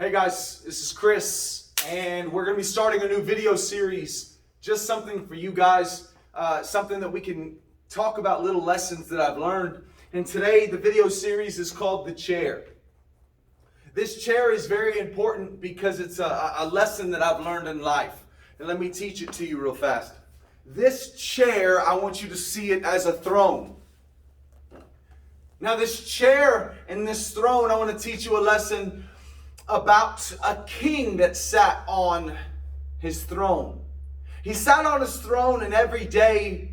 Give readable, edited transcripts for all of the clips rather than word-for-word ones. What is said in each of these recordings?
Hey guys, this is Chris, and we're going to be starting a new video series. Just something for you guys, something that we can talk about little lessons that I've learned. And today, the video series is called The Chair. This chair is very important because it's a lesson that I've learned in life. And let me teach it to you real fast. This chair, I want you to see it as a throne. Now this chair and this throne, I want to teach you a lesson about a king that sat on his throne. He sat on his throne, and every day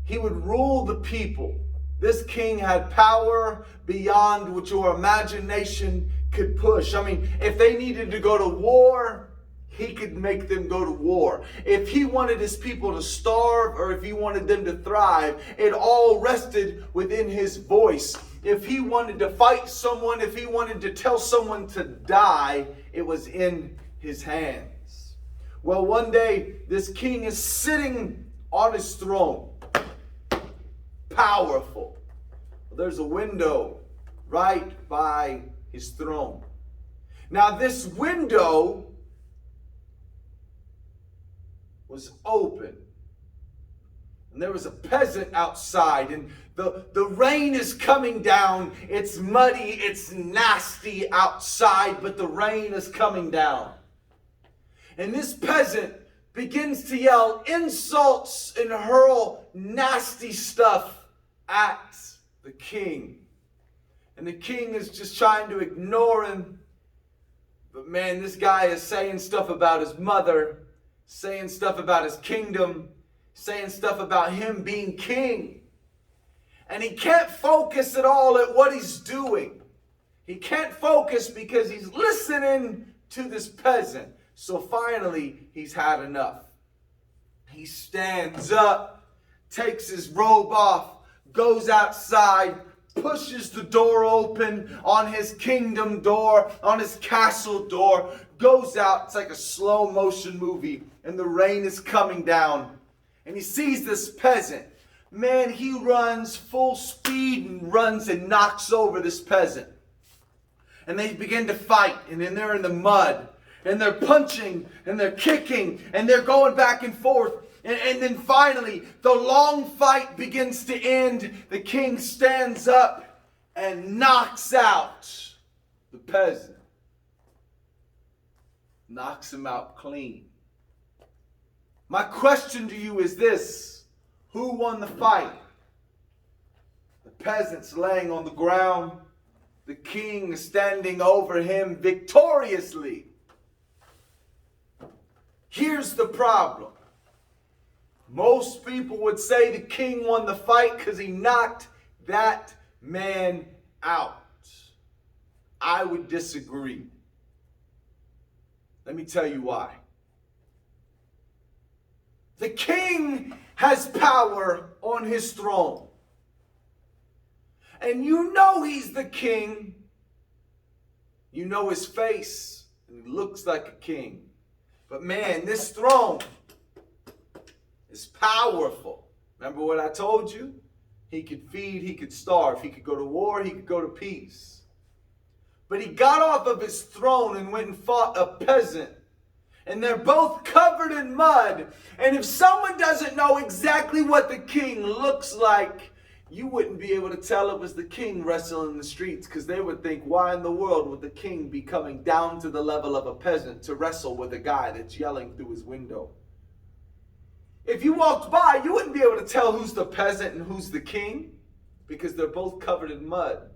he would rule the people. This king had power beyond what your imagination could push. I mean, if they needed to go to war, he could make them go to war. If he wanted his people to starve or if he wanted them to thrive, it all rested within his voice. If he wanted to fight someone, if he wanted to tell someone to die, it was in his hands. Well, one day, this king is sitting on his throne. Powerful. There's a window right by his throne. Now, this window was open. And there was a peasant outside, and the rain is coming down. It's muddy, it's nasty outside, but the rain is coming down. And this peasant begins to yell insults and hurl nasty stuff at the king. And the king is just trying to ignore him. But man, this guy is saying stuff about his mother, saying stuff about his kingdom, saying stuff about him being king. And he can't focus at all at what he's doing. He can't focus because he's listening to this peasant. So finally, he's had enough. He stands up, takes his robe off, goes outside, pushes the door open on his kingdom door, on his castle door, goes out. It's like a slow motion movie, and the rain is coming down. And he sees this peasant. Man, he runs full speed and runs and knocks over this peasant. And they begin to fight, and then they're in the mud, and they're punching, and they're kicking, and they're going back and forth. And then finally, the long fight begins to end. The king stands up and knocks out the peasant. Knocks him out clean. My question to you is this. Who won the fight? The peasant's laying on the ground. The king is standing over him victoriously. Here's the problem. Most people would say the king won the fight because he knocked that man out. I would disagree. Let me tell you why. The king has power on his throne. And you know he's the king. You know his face. And he looks like a king. But man, this throne is powerful. Remember what I told you? He could feed, he could starve, he could go to war, he could go to peace. But he got off of his throne and went and fought a peasant. And they're both covered in mud. And if someone doesn't know exactly what the king looks like, you wouldn't be able to tell it was the king wrestling in the streets, because they would think, why in the world would the king be coming down to the level of a peasant to wrestle with a guy that's yelling through his window? If you walked by, you wouldn't be able to tell who's the peasant and who's the king, because they're both covered in mud.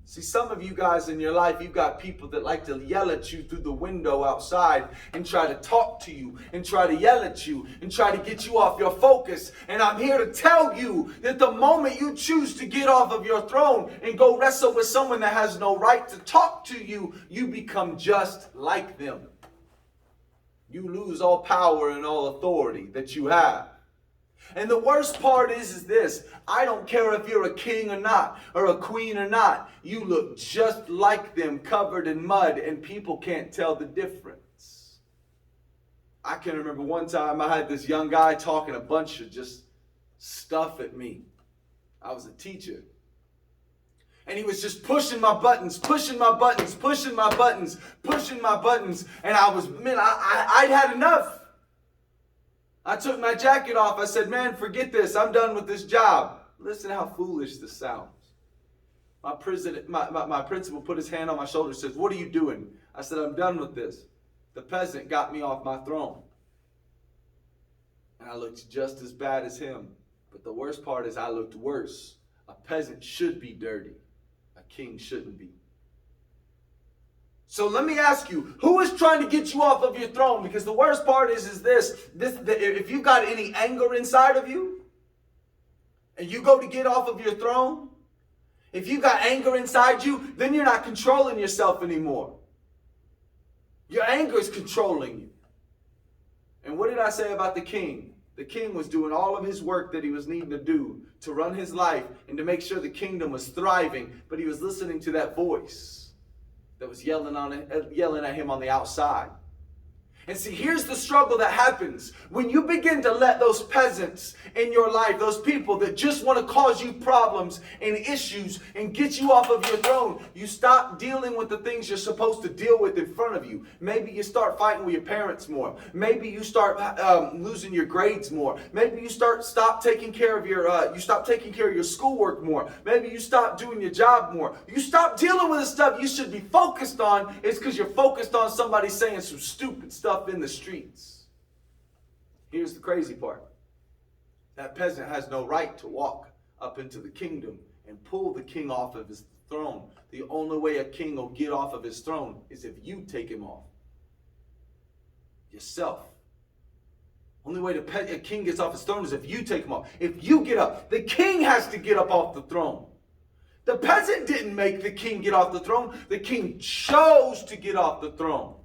See, some of you guys in your life, you've got people that like to yell at you through the window outside and try to talk to you and try to yell at you and try to get you off your focus. And I'm here to tell you that the moment you choose to get off of your throne and go wrestle with someone that has no right to talk to you, you become just like them. You lose all power and all authority that you have. And the worst part is this. I don't care if you're a king or not, or a queen or not. You look just like them, covered in mud, and people can't tell the difference. I can remember one time I had this young guy talking a bunch of just stuff at me. I was a teacher. And he was just pushing my buttons, pushing my buttons, pushing my buttons, pushing my buttons. And I'd had enough. I took my jacket off. I said, man, forget this. I'm done with this job. Listen to how foolish this sounds. My principal put his hand on my shoulder and says, what are you doing? I said, I'm done with this. The peasant got me off my throne. And I looked just as bad as him. But the worst part is I looked worse. A peasant should be dirty. A king shouldn't be. So let me ask you, who is trying to get you off of your throne? Because the worst part is this, if you've got any anger inside of you, and you go to get off of your throne, if you got anger inside you, then you're not controlling yourself anymore. Your anger is controlling you. And what did I say about the king? The king was doing all of his work that he was needing to do to run his life and to make sure the kingdom was thriving, but he was listening to that voice that was yelling at him on the outside. And see, here's the struggle that happens when you begin to let those peasants in your life, those people that just want to cause you problems and issues and get you off of your throne, you stop dealing with the things you're supposed to deal with in front of you. Maybe you start fighting with your parents more. Maybe you start losing your grades more. Maybe you stop taking care of your schoolwork more. Maybe you stop doing your job more. You stop dealing with the stuff you should be focused on. It's because you're focused on somebody saying some stupid stuff in the streets. Here's the crazy part. That peasant has no right to walk up into the kingdom and pull the king off of his throne. The only way a king will get off of his throne is if you take him off. Yourself. Only way a king gets off his throne is if you take him off. If you get up. The king has to get up off the throne. The peasant didn't make the king get off the throne. The king chose to get off the throne.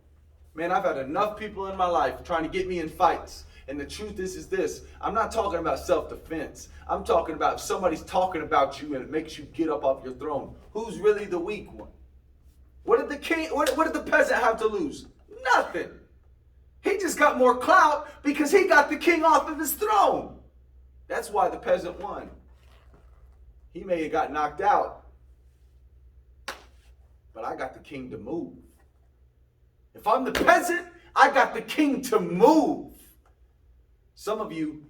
Man, I've had enough people in my life trying to get me in fights. And the truth is this. I'm not talking about self-defense. I'm talking about if somebody's talking about you and it makes you get up off your throne. Who's really the weak one? What did the peasant have to lose? Nothing. He just got more clout because he got the king off of his throne. That's why the peasant won. He may have got knocked out, but I got the king to move. If I'm the peasant, I got the king to move. Some of you,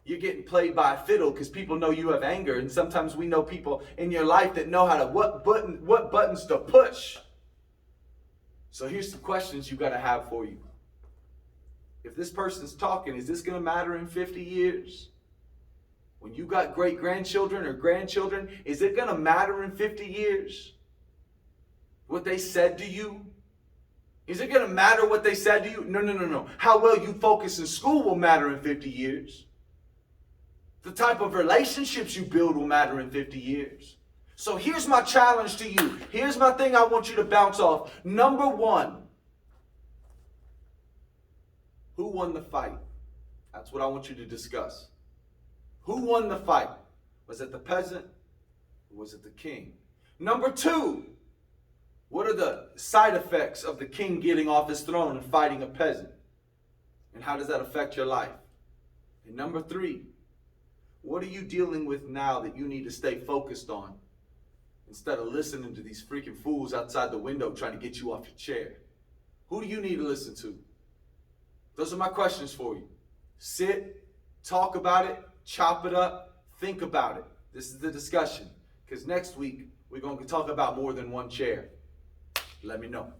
you're getting played by a fiddle because people know you have anger. And sometimes we know people in your life that know how to what buttons to push. So here's some questions you got to have for you. If this person's talking, is this going to matter in 50 years? When you got great-grandchildren or grandchildren, is it going to matter in 50 years? What they said to you? Is it going to matter what they said to you? No. How well you focus in school will matter in 50 years. The type of relationships you build will matter in 50 years. So here's my challenge to you. Here's my thing I want you to bounce off. Number one, who won the fight? That's what I want you to discuss. Who won the fight? Was it the peasant or was it the king? Number two, what are the side effects of the king getting off his throne and fighting a peasant? And how does that affect your life? And number three, what are you dealing with now that you need to stay focused on instead of listening to these freaking fools outside the window trying to get you off your chair? Who do you need to listen to? Those are my questions for you. Sit, talk about it, chop it up, think about it. This is the discussion. Because next week, we're going to talk about more than one chair. Let me know.